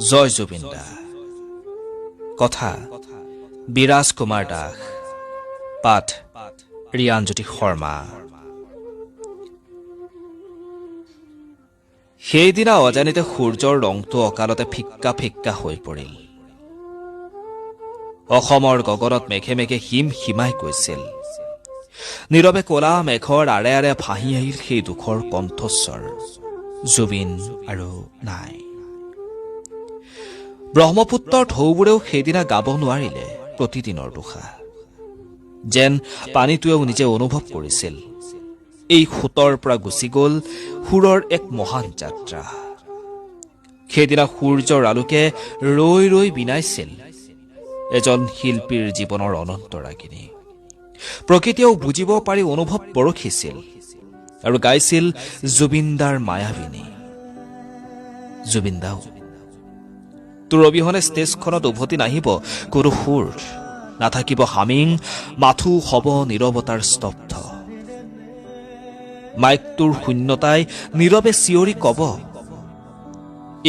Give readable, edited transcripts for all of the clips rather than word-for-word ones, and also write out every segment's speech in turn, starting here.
জয় জুবিন দা। কথা বিৰাজ কুমাৰ দাস। পাঠ ৰিয়ানজ্যোতি শৰ্মা। সেইদিনা অজানিতে সূৰ্যৰ ৰংটো অকালতে ফিক্কা ফিক্কা হৈ পৰিল। অসমৰ গগনত মেঘে মেঘে হিম হিমাই গৈছিল। নীৰৱে কলা মেঘৰ আৰে আৰে ভাহি আহিল সেই দুখৰ কণ্ঠস্বৰ, জুবিন আৰু নাই। ব্ৰহ্মপুত্ৰৰ ঢৌবোৰেও সেইদিনা গাব নোৱাৰিলে প্ৰতিদিনৰ দুখা। যেন পানীটোৱেও নিজে অনুভৱ কৰিছিল, এই সোঁতৰ পৰা গুচি গল সুৰৰ এক মহান যাত্ৰা। সেইদিনা সূৰ্যৰ আলোকে ৰৈ ৰৈ বিনাইছিল এজন শিল্পীৰ জীৱনৰ অনন্তৰাগিনী। প্ৰকৃতিয়েও বুজিব পাৰি অনুভৱ বৰষিছিল আৰু গাইছিল জুবিনদাৰ মায়াবিনী। জুবিনদাও তোৰ অবিহনে ষ্টেজখনত উভতি নাহিব কোনো সুৰ, নাথাকিব হামিং, মাথো হব নীৰৱতাৰ স্তব্ধ। মাইকটোৰ শূন্যতাই নীৰৱে চিঞৰি কব,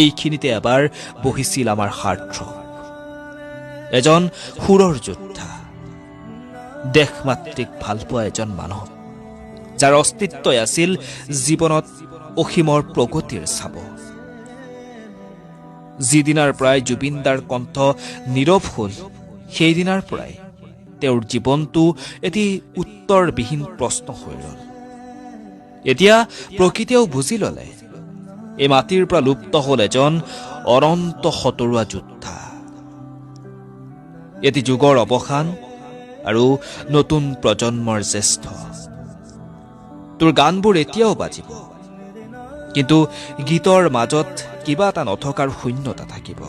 এইখিনিতে এবাৰ বহিছিল আমাৰ সাৰ্থক, এজন সুৰৰ যোদ্ধা, দেশমাতৃক ভালপোৱা এজন মানুহ, যাৰ অস্তিত্বই আছিল জীৱনত অসীমৰ প্ৰগতিৰ চাব। যিদিনাৰ পৰাই জুবিনদাৰ কণ্ঠ নীৰৱ হল, সেইদিনাৰ পৰাই তেওঁৰ জীৱনটো এটি উত্তৰবিহীন প্ৰশ্ন হৈ ৰল। এতিয়া প্ৰকৃতিয়েও বুজি ললে, এই মাটিৰ পৰা লুপ্ত হল এজন অনন্ত সতৰুৱা যোদ্ধা। এটি যুগৰ অৱসান আৰু নতুন প্ৰজন্মৰ জ্যেষ্ঠ। তোৰ গানবোৰ এতিয়াও বাজিব, কিন্তু গীতৰ মাজত কিবা এটা নথকাৰ শূন্যতা থাকিব।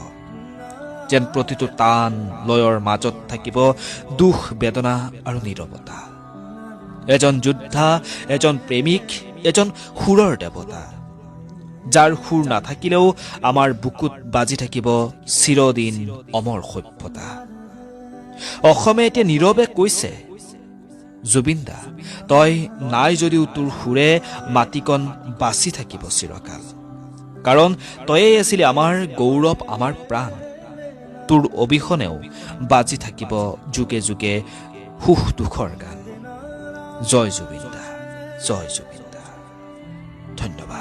যেন প্ৰতিটো টান লয়ৰ মাজত থাকিব দুখ, বেদনা আৰু নীৰৱতা। এজন যোদ্ধা, এজন প্ৰেমিক, এজন সুৰৰ দেৱতা, যাৰ সুৰ নাথাকিলেও আমাৰ বুকুত বাজি থাকিব চিৰদিন অমৰ সভ্যতা। অসমে এতিয়া নীৰৱে কৈছে, জুবিনদা তই নাই যদিও তোৰ সুৰে মাটিকণ বাচি থাকিব চিৰকাল। কাৰণ তয়েই আছিলি আমাৰ গৌৰৱ, আমাৰ প্ৰাণ। তোৰ অবিহনেও বাজি থাকিব যুগে যুগে সুখ দুখৰ গান। জয় জুবিনদা, জয় জুবিনদা। ধন্যবাদ।